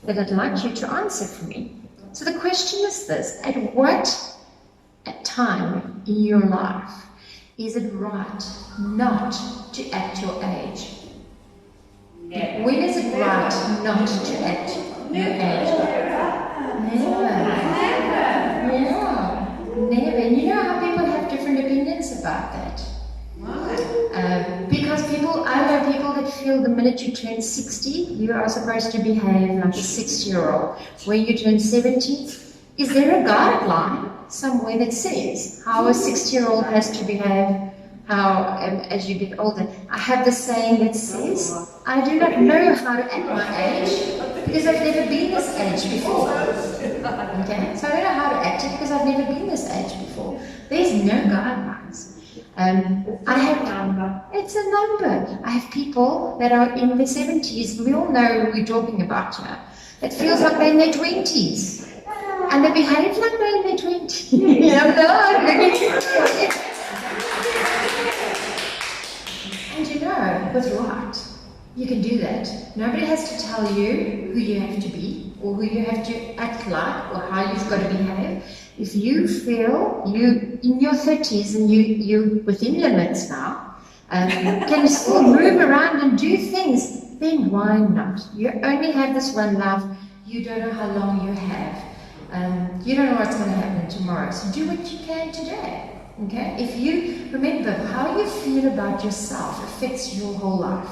that I'd like you to answer for me. So the question is this: at what time in your life is it right not to act your age? Never. When is it right not to act your age? Never. Yeah, never. And you know how people have different opinions about that? Because I know people that feel the minute you turn 60, you are supposed to behave like a 60-year-old. When you turn 70, is there a guideline somewhere that says how a 60-year-old has to behave as you get older? I have the saying that says, I do not know how to act my age because I've never been this age before. Okay? So I don't know how to act it because I've never been this age before. There's no guidelines. It's a number. I have people that are in their 70s, we all know who we're talking about here, that feels like they're in their 20s. And they behave like they're in their 20s. And you know, with right, you can do that. Nobody has to tell you who you have to be, or who you have to act like, or how you've got to behave. If you feel you in your 30s and you're within limits now, can still move around and do things, then why not? You only have this one life. You don't know how long you have. You don't know what's going to happen tomorrow. So do what you can today. Okay? If you remember, how you feel about yourself affects your whole life.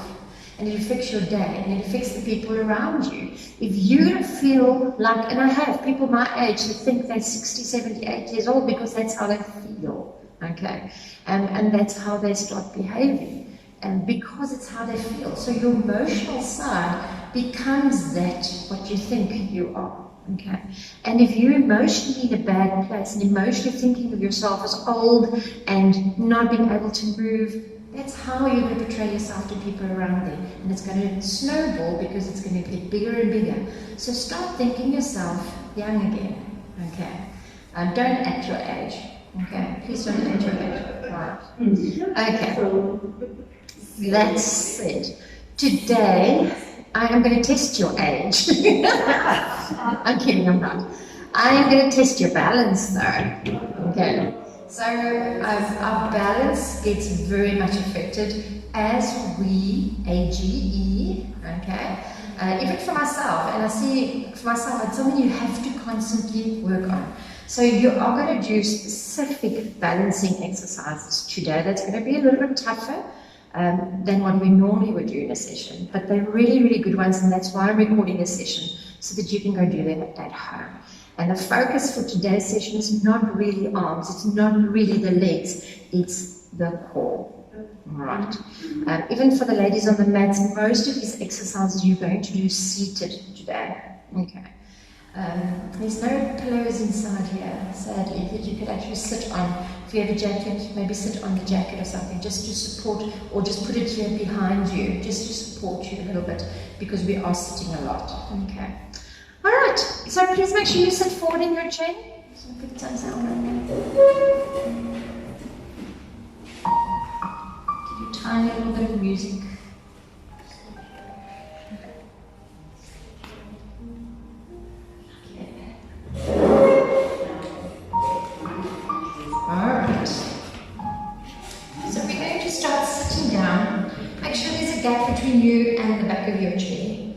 And it affects your day, and it affects the people around you. If you feel like, and I have people my age that think they're 60, 78 years old because that's how they feel, okay? And that's how they start behaving, and because it's how they feel. So your emotional side becomes that, what you think you are, okay? And if you're emotionally in a bad place, and emotionally thinking of yourself as old and not being able to move, that's how you're going to portray yourself to people around there. And it's going to snowball because it's going to get bigger and bigger. So start thinking yourself young again, okay? Don't act your age, okay? Please don't act your age. All right. Okay. That's it. Today, I am going to test your age. I'm kidding, I'm not. I am going to test your balance though, okay? So our balance gets very much affected as we age, okay? Even for myself, and I see for myself, it's something you have to constantly work on. So you are going to do specific balancing exercises today. That's going to be a little bit tougher than what we normally would do in a session, but they're really, really good ones, and that's why I'm recording this session, so that you can go do them at home. And the focus for today's session is not really arms, it's not really the legs, it's the core. Right. Even for the ladies on the mats, most of these exercises you're going to do seated today. Okay. There's no pillows inside here, sadly, that you could actually sit on. If you have a jacket, maybe sit on the jacket or something, just to support, or just put it here behind you, just to support you a little bit, because we are sitting a lot. Okay. All right, so please make sure you sit forward in your chair. So put the tongues out right there. Give you a tiny little bit of music. Okay. All right. So we're going to start sitting down. Make sure there's a gap between you and the back of your chair.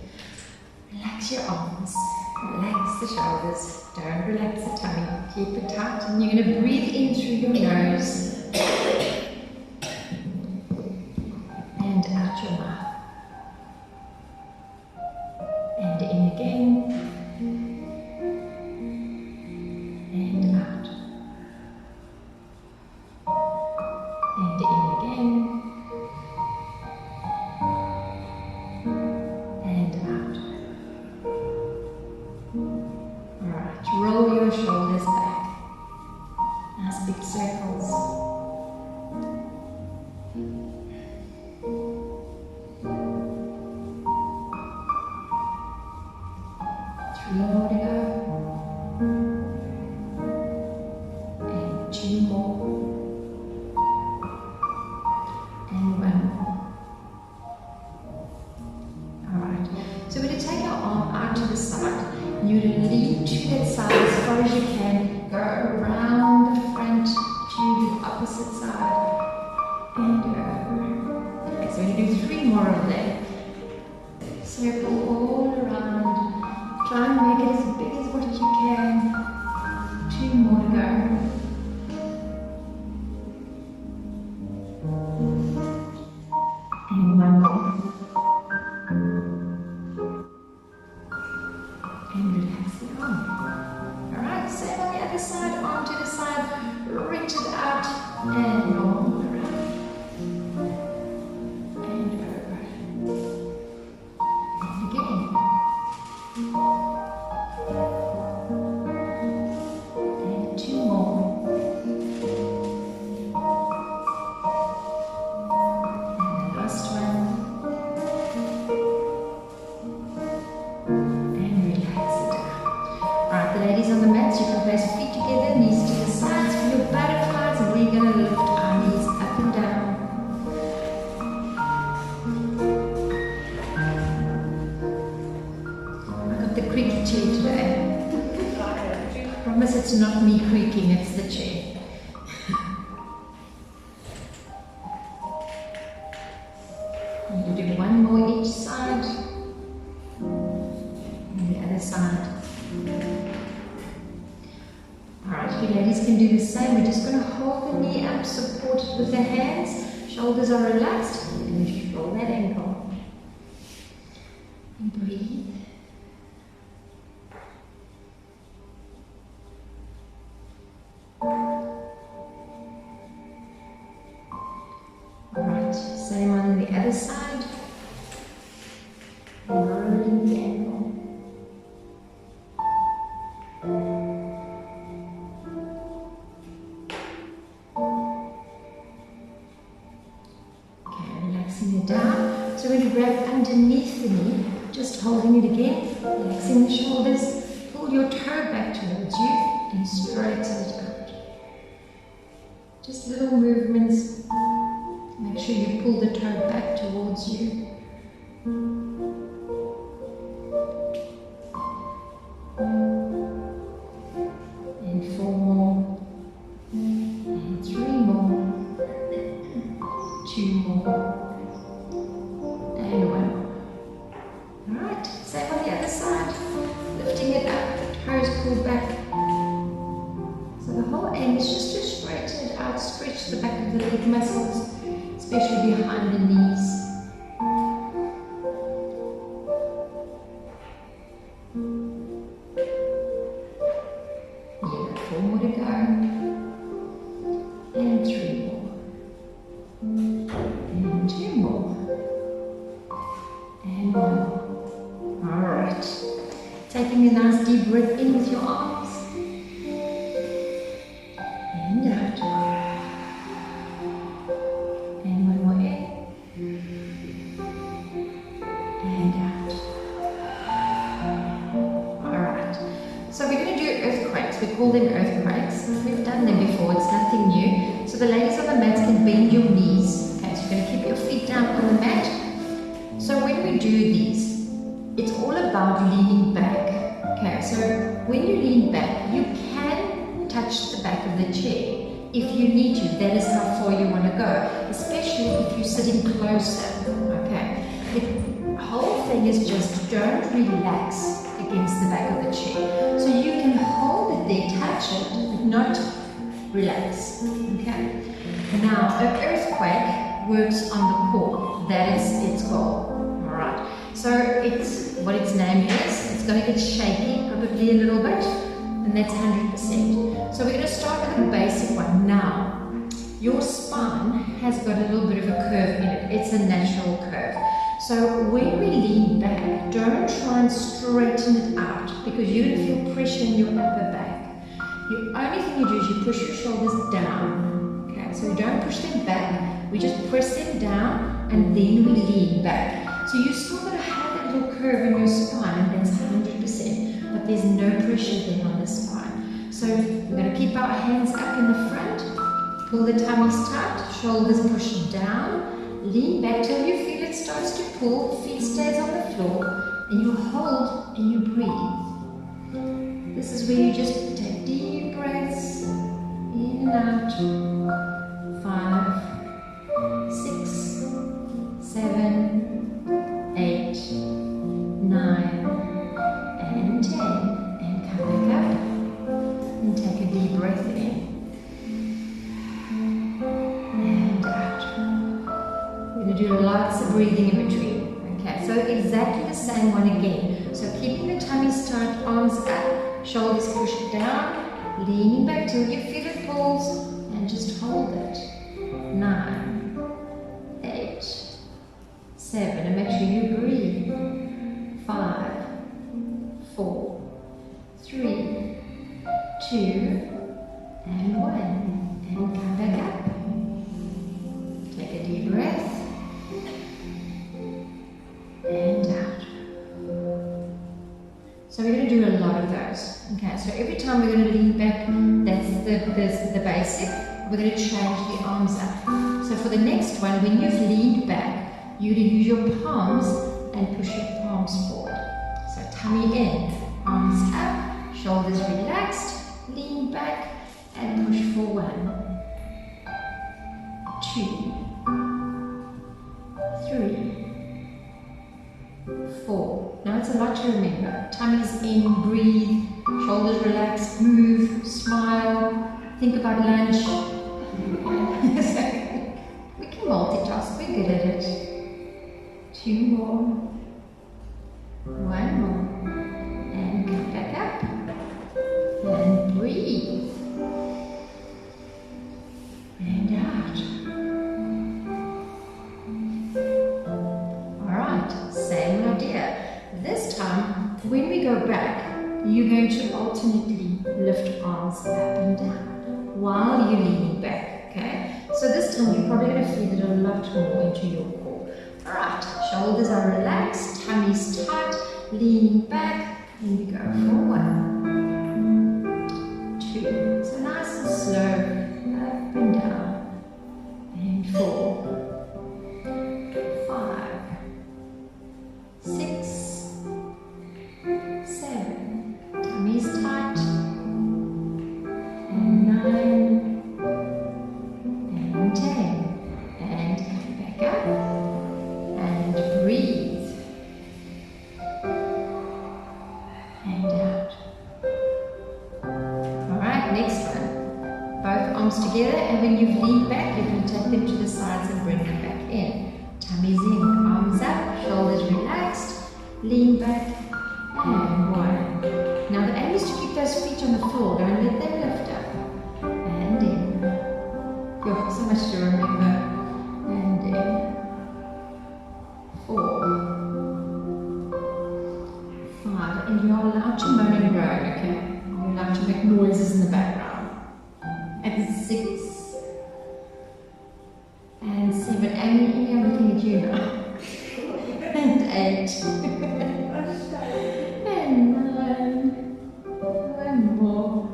Relax your arms. Relax the shoulders, don't relax the tummy, keep it tight, and you're going to breathe in through your nose and out your mouth, and in again and out, and in again and out. Alright, roll your shoulders back. Nice big circles. it's not me creaking, it's the chair. You do one more each side, and the other side. Alright, you ladies can do the same. We're just going to hold the knee up, support it with the hands, shoulders are relaxed, and you roll that ankle. And breathe. Alright, same on the other side. And rolling the ankle. Okay, relaxing it down. So we're going to grab underneath the knee, just holding it again, relaxing the shoulders. Pull your toe back towards you and straighten it out. Just little movements. Make sure you pull the toe back towards you. And 4 more. And 3 more. 2 more. And 1 more. Alright, same on the other side. Lifting it up, toes pulled back. So the whole aim is just to straighten it out, stretch the back of the leg muscles, especially behind the knees. Yeah, 4 more to go. And 3 more. And 2 more. And 1 more. Alright. Taking a nice deep breath in with your arms. And out. And 1 more in. And out. Alright. So we're going to do earthquakes. We call them earthquakes. We've done them before. It's nothing new. So the ladies on the mats can bend your knees. Okay, so you're going to keep your feet down on the mat. So when we do these, it's all about leaning back. Okay, so when you lean back, you can touch the back of the chair. If you need to, that is how far you want to go, especially if you're sitting closer. Okay, the whole thing is just don't relax against the back of the chair. So you can hold it there, touch it, but not relax. Okay, now an earthquake works on the core. That is its goal. Alright, so it's what its name is. It's going to get shaky, probably a little bit, and that's 100%. So we're going to start with a basic one. Now, your spine has got a little bit of a curve in it. It's a natural curve. So when we lean back, don't try and straighten it out because you're going to feel pressure in your upper back. The only thing you do is you push your shoulders down. Okay, so we don't push them back. We just press them down and then we lean back. So you're still going to have that little curve in your spine, and that's 100%, but there's no pressure then on the spine. So we're going to keep our hands up in the front, pull the tummies tight, shoulders pushed down, lean back till you feel it starts to pull, feet stays on the floor, and you hold and you breathe. This is where you just take deep breaths, in and out, 5, 6, 7, 8, 9, and 10, and come back up, and take a deep breath in, and out. We're going to do lots of breathing in between. Okay, so exactly the same one again. So keeping the tummy tight, arms up, shoulders pushed down, leaning back till you feel it pulls, and just hold it. 9, 8, 7, and make sure you breathe. 5, 4, 3, 2, and 1. And come back up. Take a deep breath. And out. So we're going to do a lot of those. Okay, so every time we're going to lean back, that's the basic. We're going to change the arms up. So for the next one, when you've leaned back, you're going to use your palms and push your palms forward. So tummy in, arms up, shoulders relaxed, lean back, and push for 1, 2, 3, 4. Now it's a lot to remember. Tummy's in, breathe, shoulders relaxed, move, smile, think about lunch. We can multitask, we're good at it. 2 more, 1 more, and come back up, and breathe, and out. Alright, same idea. This time, when we go back, you're going to alternately lift arms up and down while you're leaning back, okay? So this time you're probably going to feel it a lot more into your core. Alright, shoulders are relaxed, tummy's tight, leaning back, and we go for 1, 2, so nice and slow, up and down, and 4, 5, 6, 7, tummy's tight, and 9, and 10, and come back up, and breathe, and out. Alright, next one. Both arms together, and when you've leaned back, you can take them to the sides and bring them back in. Tummy's in, arms up, shoulders relaxed, lean back, and 1. Now the aim is to keep those feet on the floor, don't let them lift up. And in. Oh, so much to remember. And in. 4, 5, and you're allowed to moan and groan, okay? You're allowed to make noises in the background. And 6, and 7, and I'm looking at you now. And 8, and 9, 1 more,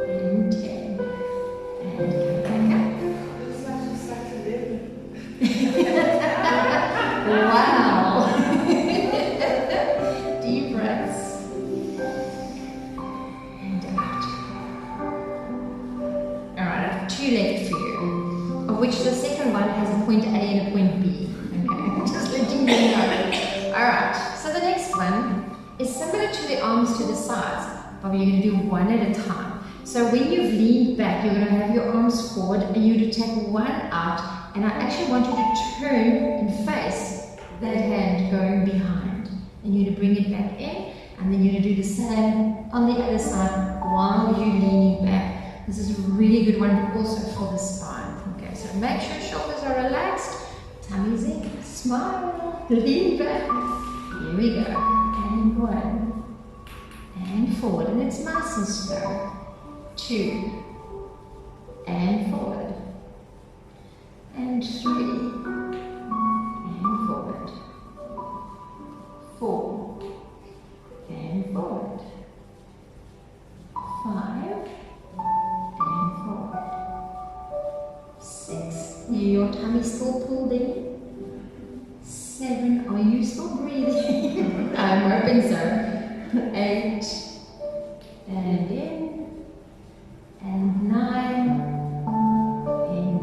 and 10, and come back up. Wow! Deep breaths. And out. Alright, I have 2 left for you, of which the second one has a point A and a point B. Okay, just letting you know. Alright, so the next one is similar to the arms to the sides, but you're going to do one at a time. So when you've leaned back, you're going to have your arms forward and you're going to take one out, and I actually want you to turn and face that hand going behind. And you're going to bring it back in, and then you're going to do the same on the other side while you're leaning back. This is a really good one also for the spine. Okay, so make sure shoulders are relaxed, tummy's in, smile, lean back. Here we go. And 1, and forward, and it's nice and slow. 2, and forward, and 3, and forward, 4, and forward, 5, and forward, 6. Your tummy still pulled in. 7. Are you still breathing? I'm hoping so. 8, and in. And 9, in,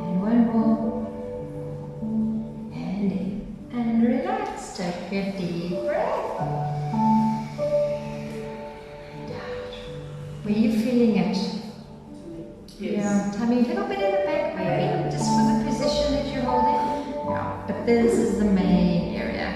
and 1 more, and in, and relax, take a deep breath, and out. Were you feeling it? Yes. Yeah, tummy a little bit in the back maybe, just for the position that you're holding. Yeah, but this is the main area.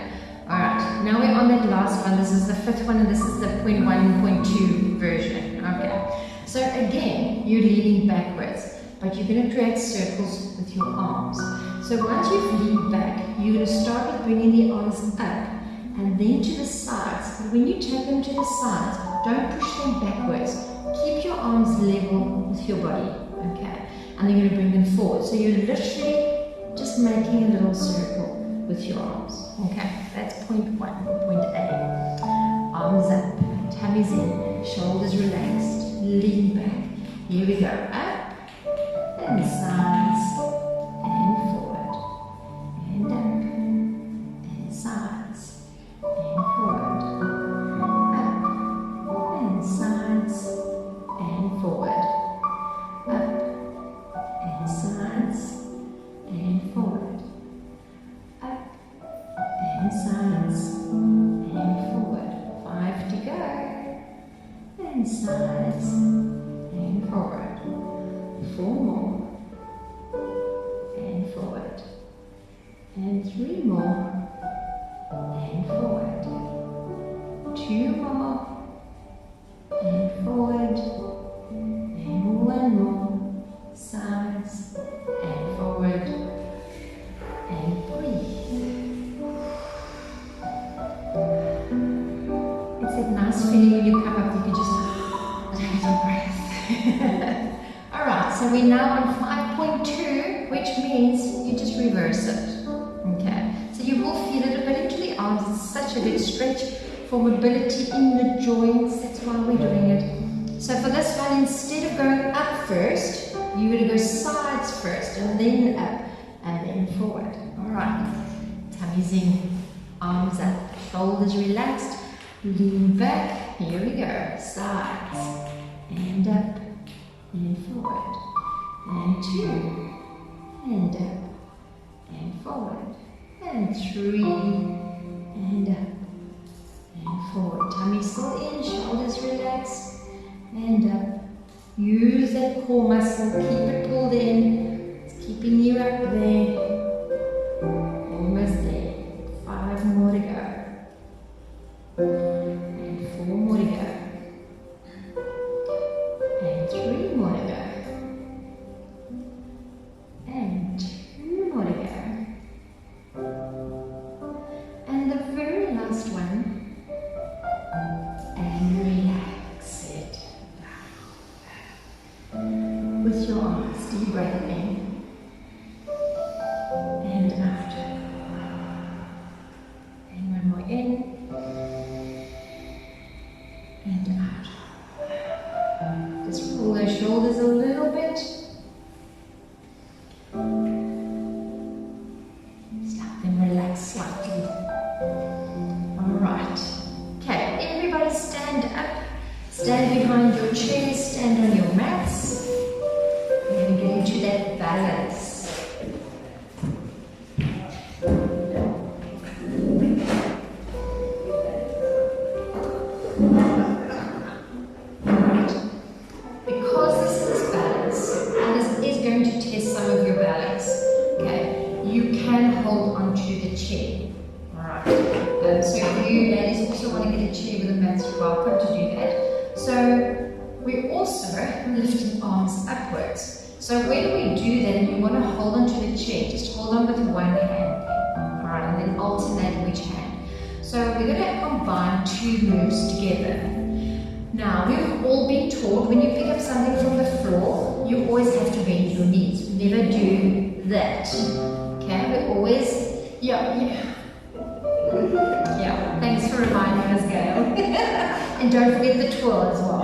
Alright, now we're on that last one. This is the 5th one, and this is the point 1, point 2 version. Okay. So again, you're leaning backwards, but you're going to create circles with your arms. So once you've leaned back, you're going to start with bringing the arms up and then to the sides. But when you take them to the sides, don't push them backwards. Keep your arms level with your body, okay? And then you're going to bring them forward. So you're literally just making a little circle with your arms, okay? That's point 1, point A. Arms up, tummy's in, shoulders relaxed. Lean back. Here we go. Up and sides and forward and up and sides and forward, up and sides and 3 more. And forward. 2 more. And forward. And 1 more. Sides. And forward. And breathe. It's that nice feeling when you come up, you can just take a breath. Alright, so we're now on 5.2, which means you just reverse it. Okay, so you will feel it a bit into the arms. It's such a good stretch for mobility in the joints. That's why we're doing it. So for this one, instead of going up first, you're going to go sides first, and then up, and then forward. Alright, tummy's in, arms up, shoulders relaxed, lean back. Here we go, sides, and up, and forward, and 2, and up, and forward, and 3, and up, and forward. Tummy still in, shoulders relaxed, and up. Use that core muscle, keep it pulled in. It's keeping you up there. Almost there. 5 more to go. And 4 more to go. And 3 more to go. And 2 more to go. And the very last one. And relax it. With your arms, deep breath in and out, and 1 more in and out. Just pull those shoulders a little bit. Just let them relax slightly. Alright. Okay, everybody stand up. Stand behind your chair, stand on your mats. We're going to get into that balance. Alright. Because this is balance, and this is going to test some of your balance, okay, you can hold onto the chair. Alright. So if you ladies also want to get a chair with a mat, you're welcome to do that. So we're also lifting arms upwards. So when we do that and you want to hold onto the chair, just hold on with one hand. Alright, and then alternate which hand. So we're going to combine 2 moves together. Now, we've all been taught when you pick up something from the floor, you always have to bend your knees. We never do that. Okay, we always, yeah, thanks for reminding us, Gail. And don't forget the twirl as well.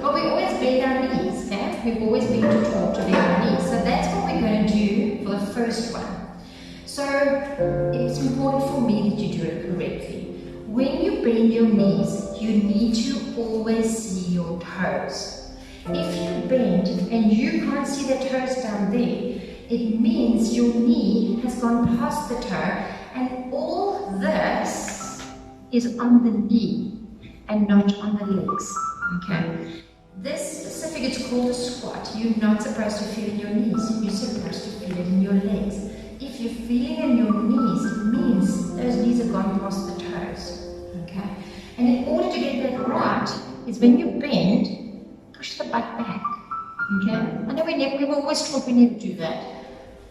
But we always bend our knees, okay? We've always been taught to bend our knees. So that's what we're going to do for the first one. So it's important for me that you do it correctly. When you bend your knees, you need to always see your toes. If you bend and you can't see the toes down there, it means your knee has gone past the toe, and all this is on the knee and not on the legs. Okay? This specific, it's called a squat. You're not supposed to feel in your knees. You're supposed to feel it in your legs. If you're feeling in your knees, it means those knees have gone past the toes. Okay? And in order to get that right, is when you bend, push the butt back. Okay? I know we were always taught we never do that.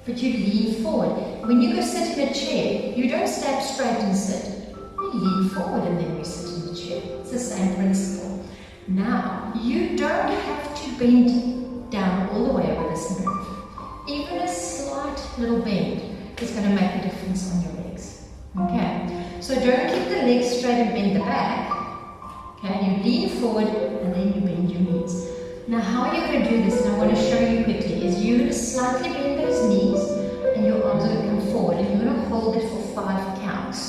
But you lean forward. When you go sit in a chair, you don't stand straight and sit. You lean forward and then you sit in the chair. It's the same principle. Now, you don't have to bend down all the way over this move. Even a slight little bend is going to make a difference on your legs. Okay? So don't keep the legs straight and bend the back. Okay? You lean forward and then you bend your knees. Now, how are you going to do this? And I want to show you quickly. Is you're going to slightly bend those knees and your arms are going to come forward, and you're going to hold it for 5 counts.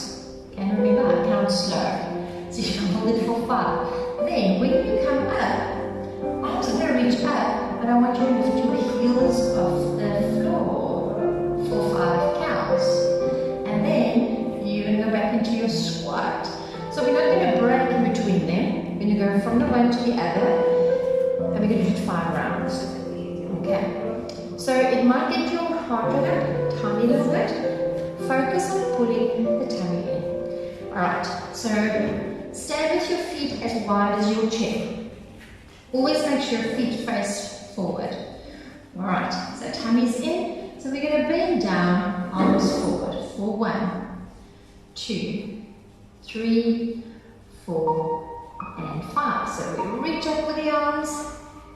Okay? And remember, I count slow. So you can hold it for 5. Then, when you come up, arms are going to reach up, but I want you to lift your heels off the floor for 5 counts. And then, you're going to go back into your squat. So we're not going to break in between them. We're going to go from the one to the other, and we're going to do it 5 rounds. Okay? So it might get your heart rate up a tiny little bit. focus on pulling the tummy in. Alright, so stand with your feet as wide as your chair. Always make sure your feet face forward. Alright, so tummy's in. So we're going to bend down, arms forward for 1, 2, 3, 4, and 5. So we reach up with the arms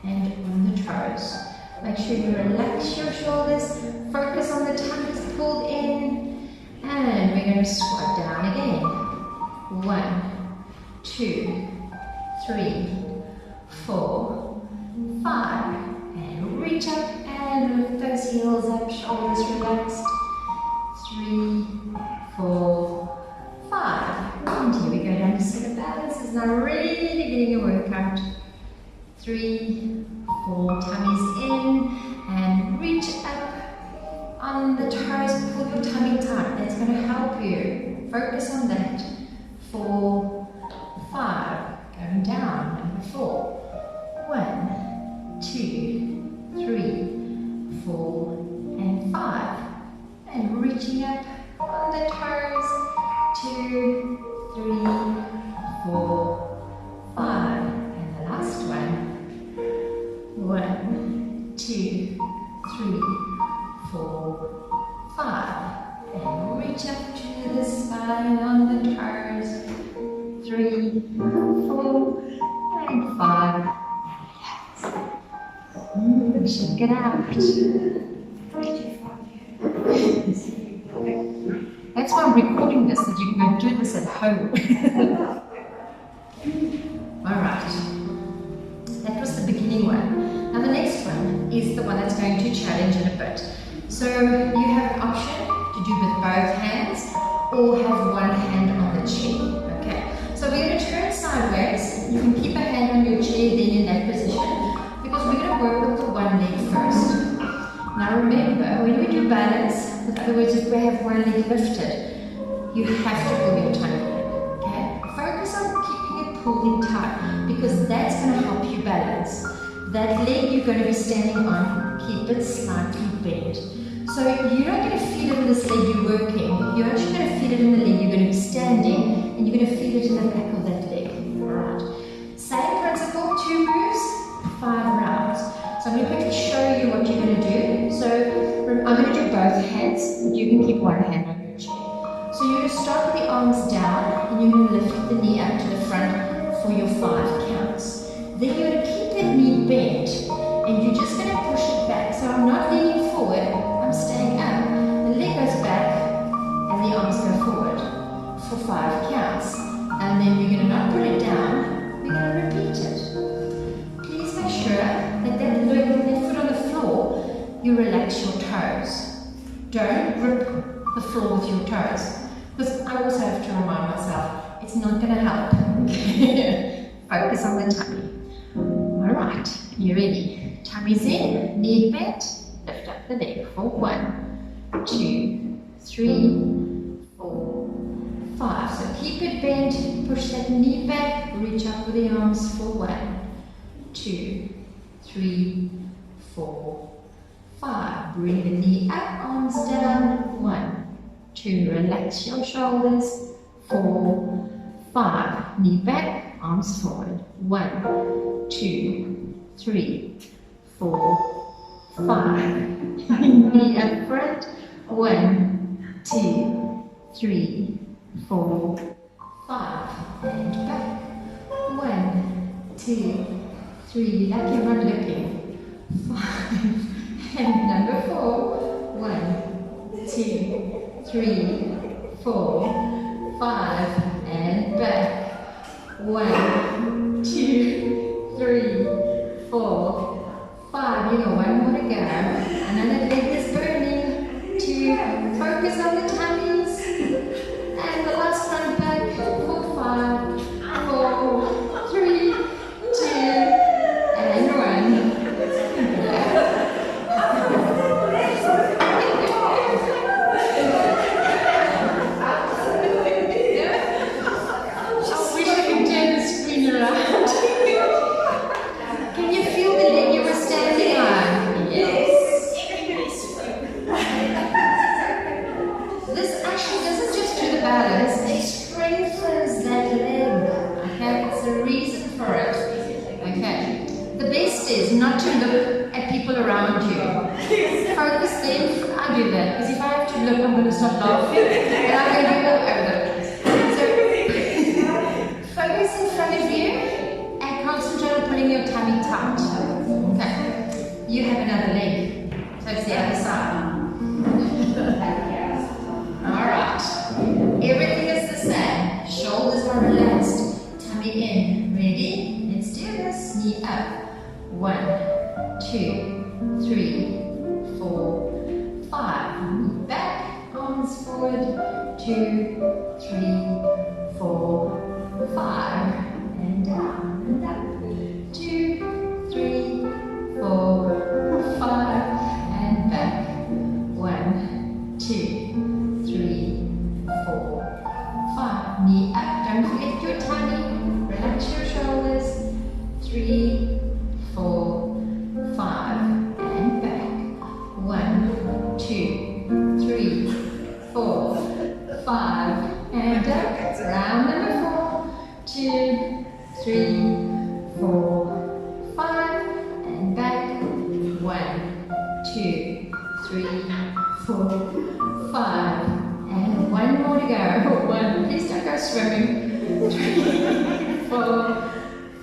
and on the toes. Make sure you relax your shoulders, focus on the tummies pulled in, and we're going to squat down again. 1, 2, 3, 4, 5, and reach up and lift those heels up, shoulders relaxed. 3, 4, 5. And here we go down to center balance. This is now really getting a workout. 3, 4, tummies in, and reach up on the toes, pull your tummy tight. That's going to help you. Focus on that. 4, 5, going down. Number 4. 1, 2, 3, 4, and 5. And reaching up on the toes. 2, 3, 4, 5. And the last one. 1, 2, 3, 4, 5. And reach up to the spine on the toes. 3, 4, and 5. Check it out. That's why I'm recording this, that you can go do this at home. Alright. That was the beginning one. Now the next one is the one that's going to challenge in a bit. So you have an option to do with both hands or have one hand on the chair. Okay. So we're going to turn sideways. You can keep a hand on your chair then in that position because we're going to work with the one leg first. Now remember, when we do balance, in other words, if we have one leg lifted, you have to pull your tummy in. Okay? Focus on keeping it pulled in tight because that's going to help you balance. That leg you're going to be standing on, keep it slightly bent. So you're not going to feel it in this leg you're working. You're actually going to feel it in the leg you're going to be standing, and you're going to feel it in the back of that leg. Alright. Same principle, 2 moves, 5 rounds. So I'm going to quickly show you what you're going to do. So I'm going to do both hands, but you can keep one hand on your chair. So you're going to start with the arms down, and you're going to lift the knee up to the front for your 5 counts. Then you're going to keep that knee bent, and you're just going to push it back. So I'm not leaning forward, I'm staying up. The leg goes back, and the arms go forward for 5 counts. And then we're going to not put it down, we're going to repeat it. Please make sure that that foot on the floor, you relax your toes. Don't grip the floor with your toes. Because I also have to remind myself, it's not going to help. Focus on the tummy. Alright, you ready? Tummy's in, knee bent, lift up the leg for 1, 2, 3, 4, 5. So keep it bent, push that knee back, reach up with the arms for 1, 2, 3, 4, 5. Bring the knee up, arms down. 1, 2. Relax your shoulders. 4, 5. Knee back, arms forward. 1, 2, 3, 4, 5. Knee up front. 1, 2, 3, 4, 5. And back. 1, 2, 3, like you're not looking. 5. And number 4. 1, 2, 3, 4, 5. And back. 1, 2, 3, 4, 5. You know, one more to go. Another leg is burning. 2. Focus on the tummies. And the last one back for 5, 4, 3, 2, and 1. I wish I could turn the screen around. Can you feel the leg you were standing on? Yes. This about it is it strengthens that leg. Okay, it's the reason for it. Okay, the best is not to look at people around you. Focus then. I do that because if I have to look, I'm going to start laughing and I'm going to go over it. So focus in front of you and concentrate on pulling your tummy tight. Okay, you have another leg, so it's the other side. Alright, everything is the same. Shoulders are relaxed, tummy in. Ready? Let's do this. Knee up. 1, 2, 3, 4, 5. Knee back, arms forward. 2, 3, 4, 5. And down and up. 2, 3, 4, 5. And back. 1, 2, 3, 4, 5. Knee up. Don't forget your tummy. Relax your shoulders. 3, 4, 5. And back. 1, 2, 3, 4, 5. And up. Round number 4. 2, 3, 4, 5. And back. 1, 2, 3, 4, 5. And one more to go. 1, please don't go swimming. 3, 4,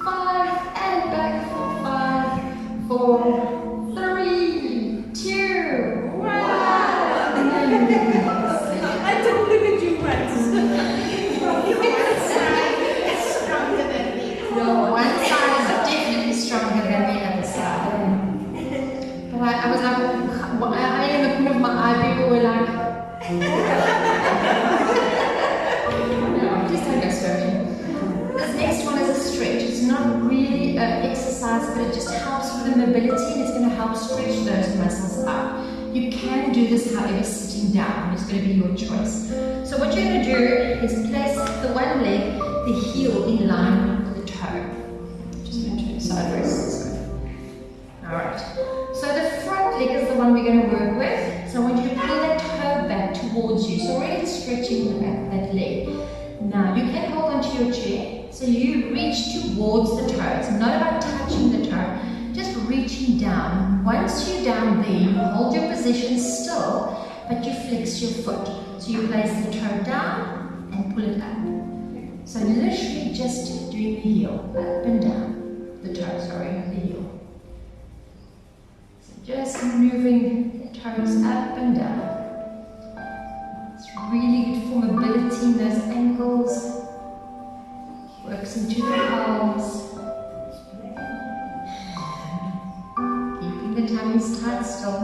5, and back. 5, 4, 3, 2, 1. I don't look at you once. Stronger than me. No, one side is definitely stronger than the other side. But I was like, I am looking at my eye, people were like, no, please don't go swimming. This next one is a stretch. It's not really an exercise, but it just helps with the mobility and it's going to help stretch those muscles out. You can do this, however, sitting down. It's going to be your choice. So what you're going to do is place the one leg, the heel in line with the toe. Just going to turn sideways this way. Alright. So the front leg is the one we're going to work with. So I want you to pull that toe back towards you. So already stretching that leg. Now you can hold onto your chair. So you reach towards the toe. It's not about touching the toe, just reaching down. Once you're down there, you hold your position still, but you flex your foot. So you place the toe down and pull it up. So literally just doing the heel, up and down. The toe, sorry, not the heel. So just moving the toes up and down. It's really good for mobility in those ankles. Works into the palms. Keeping the tummies tight still.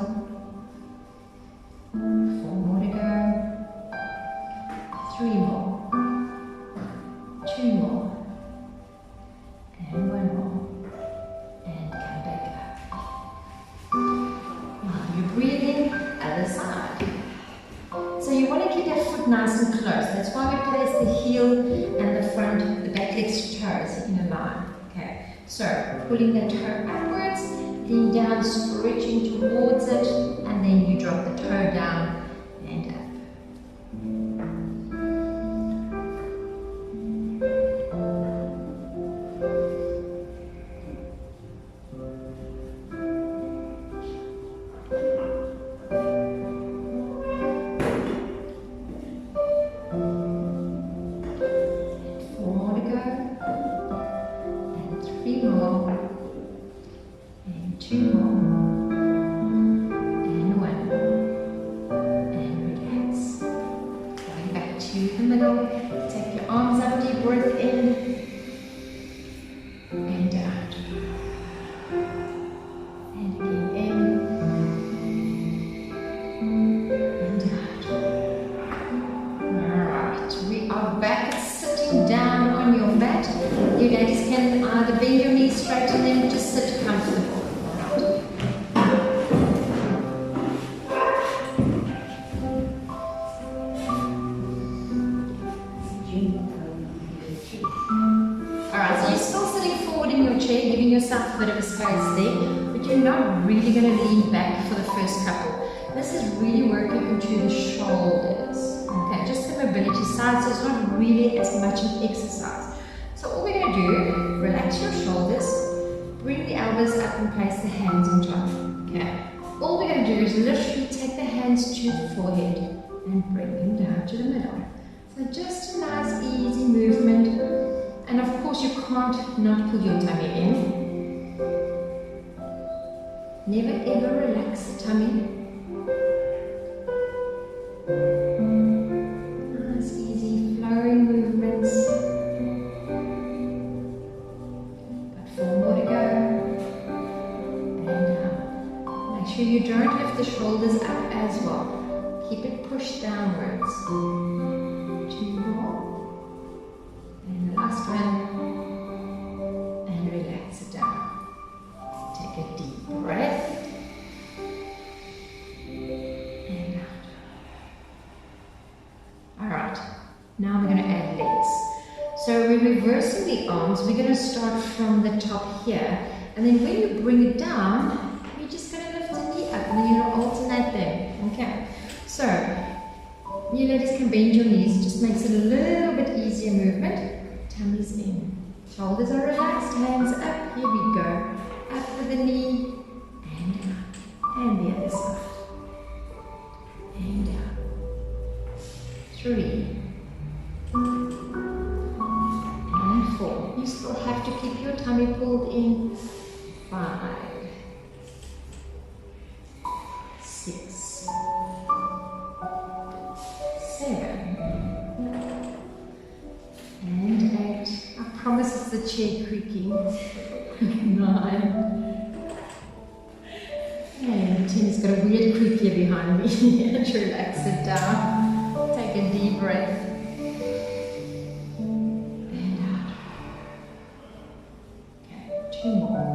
4 more to go. 3 more. 2 more. And 1 more. And come back up. While you're breathing, other side. So you want to keep that foot nice and close. That's why we place the heel and the front, the back legs toes in a line. Okay. So pulling the toe upwards, lean down, stretching towards it, and then you drop the toe down and up. Take your arms up, deep breath in and out. And again in and out. Alright, we are back sitting down on your mat. You ladies can either bend your knees straight and then just sit comfortable. Giving yourself a bit of a space there, but you're not really going to lean back for the first couple. This is really working into the shoulders. Okay, just the mobility side. side, so it's not really as much an exercise. So all we're going to do, relax your shoulders, bring the elbows up and place the hands on top. Okay. All we're going to do is literally take the hands to the forehead and bring them down to the middle. So just a nice easy movement. And of course you can't not pull your tummy in. Never ever relax the tummy. Nice easy flowing movements. Got 4 more to go. And make sure you don't lift the shoulders up as well. Keep it pushed downwards. 2 more. And the last one. And relax it down. Take a deep breath. And out. Alright, now we're going to add legs. So we're reversing the arms. We're going to start from the top here. And then when you bring it down, you're just going to lift the knee up and then you're going to alternate them. Okay, so you ladies can bend your knees. It just makes it a little bit easier movement. Tummy's in. Shoulders are relaxed, hands up. Here we go. Up with the knee and out. And the other side. And down. 3. And 4. You still have to keep your tummy pulled in. 5. 6. 7. And 8. I promise it's the chair creaking. 9. And 10 has got a weird creak here behind me. And relax it down. Take a deep breath. And out. Okay, 2 more.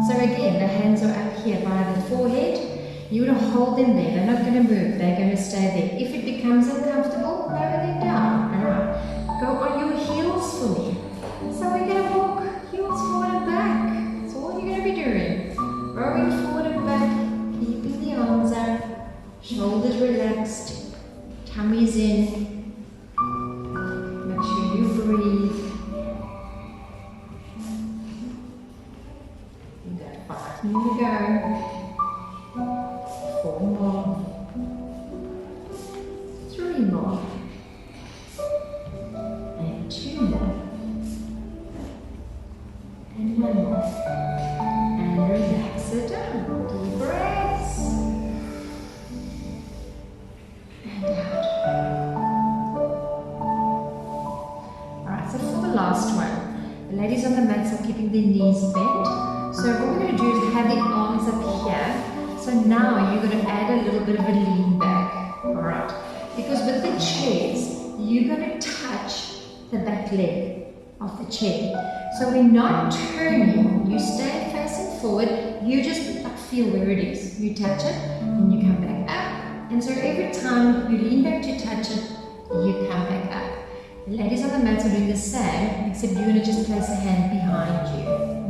So again, the hands are up here by the forehead. You're going to hold them there. They're not going to move. They're going to stay there. If it becomes uncomfortable, lower them down. Alright. Go on your heels for me. So we're going to walk heels forward and back. That's all you're going to be doing. Rowing forward and back. Keeping the arms up. Shoulders relaxed. Tummy's in. Make sure you breathe. We've got 5 more to go. 4 more. 3 more. And 2 more. And 1 more. And relax it down. Deep breaths. And out. Alright, so for the last one, the ladies on the mats are keeping their knees bent. So what we're going to do is have the arms up here. So now you're going to add a little bit of a lean back. Alright, because with the chairs, you're going to touch the back leg of the chair. So we're not turning. You stay facing forward. You just feel where it is. You touch it, and you come back up. And so every time you lean back to touch it, you come back up. The ladies on the mats are doing the same, except you're going to just place a hand behind you.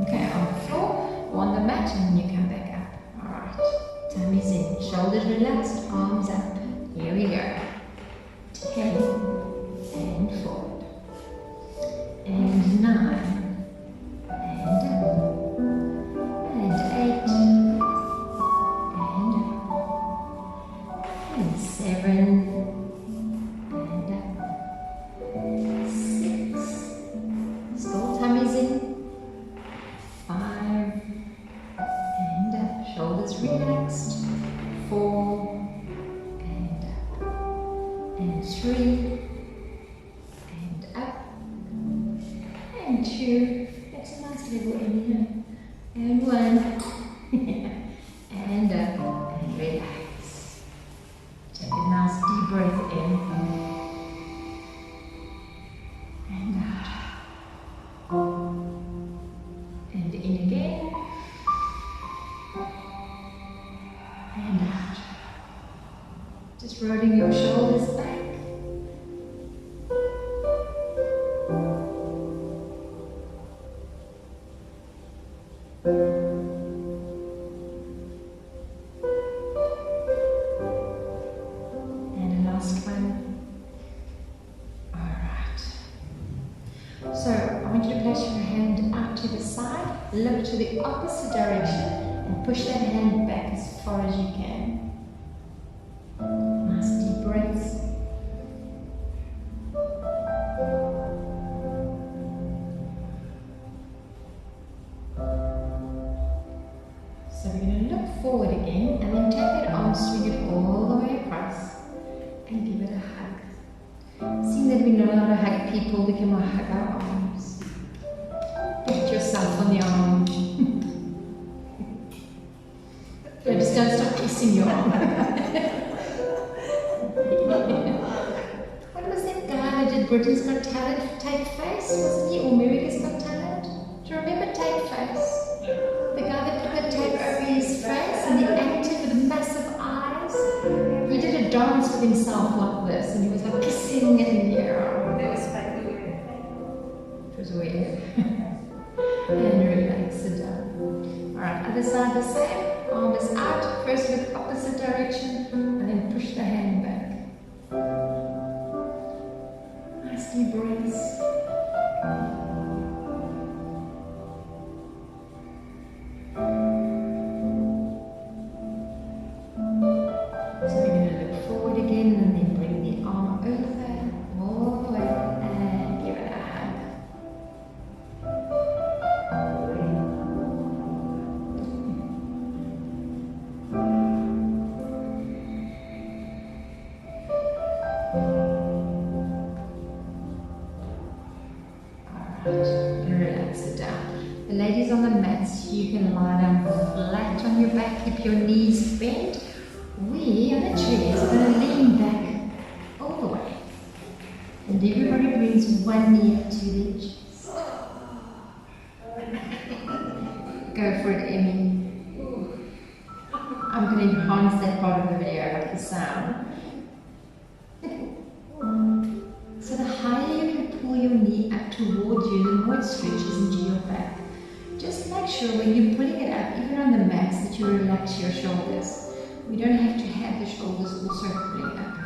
Okay, on the floor or on the mat, and then you come back up. Alright, tummy's in, shoulders relaxed, arms up. Here we go. 10 and forward. And 9. And up. And 8. And 7, and up, 6, still tummy's in, 5, and up, shoulders relaxed, 4, and up, and 3, and up, and 2, that's a nice little inhale, and 1, and up, and relax. Take a nice deep breath in and out. And in again. And out. Just rolling your shoulders back. Last one. side, look to the opposite direction and push that hand back as far as you can. Nice deep breaths. So we're going to look forward again and then take that arm, swing it all the way across and give it a hug. Seeing that we know how to hug people, we can now hug our arms. Put yourself on the arm. So just don't stop kissing your arm. What was that guy that did Britain's Got Talent, Take Face? Wasn't he? Or America's Got Talent? Do you remember Take Face? The guy that put the tape over his face and he acted with massive eyes. He did a dance with himself like this and he was like kissing in the air. That was quite weird. It was weird. And relax it down. Alright, other side the same. Arm is out, first look opposite direction and then push the hand back. Nice deep breaths. And relax it down. The ladies on the mats, you can lie down flat on your back, keep your knees bent. We on the chairs are going to lean back all the way. And everybody brings one knee up to their chest. Go for it, Emmy. I'm going to enhance that part of the video like the sound. So the higher you can pull your knee up towards you, the more it stretches into your back. Just make sure when you're pulling it up, even on the mats, that you relax your shoulders. We don't have to have the shoulders also pulling up.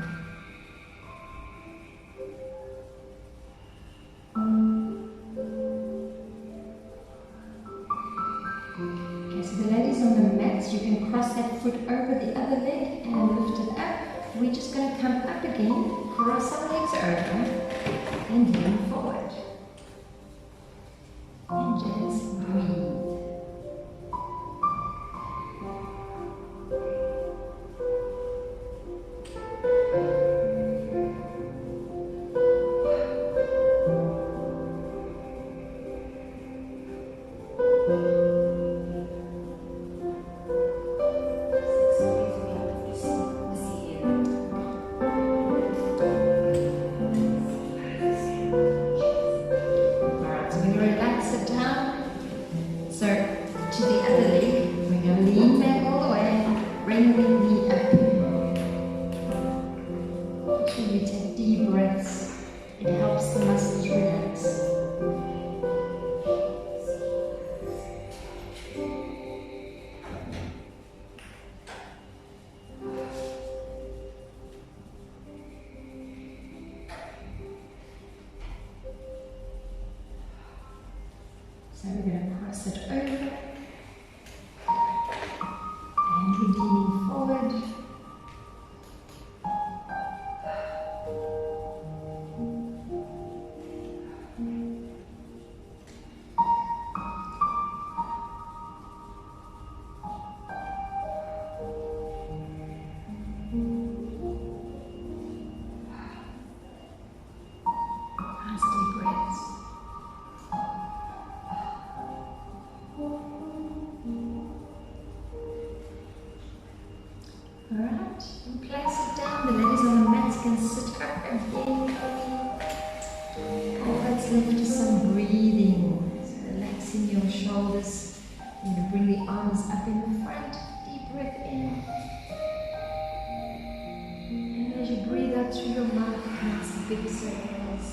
Okay, so the ladies on the mats, you can cross that foot over the other leg and lift it up. We're just going to come up again, cross our legs over, and lean forward. And just breathe. So we're going to cross it over and we're leaning forward. Nice deep breaths. Alright, and place it down. The ladies on the mats can sit up again. All that's left is some breathing. So relaxing your shoulders. You're going to bring the arms up in the front. Deep breath in. And as you breathe out through your mouth, nice big circles.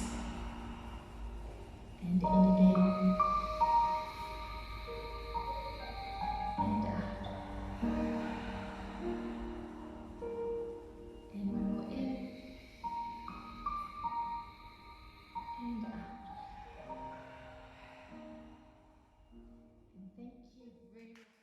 And in again. And out. And one more in. And out. Thank you very much.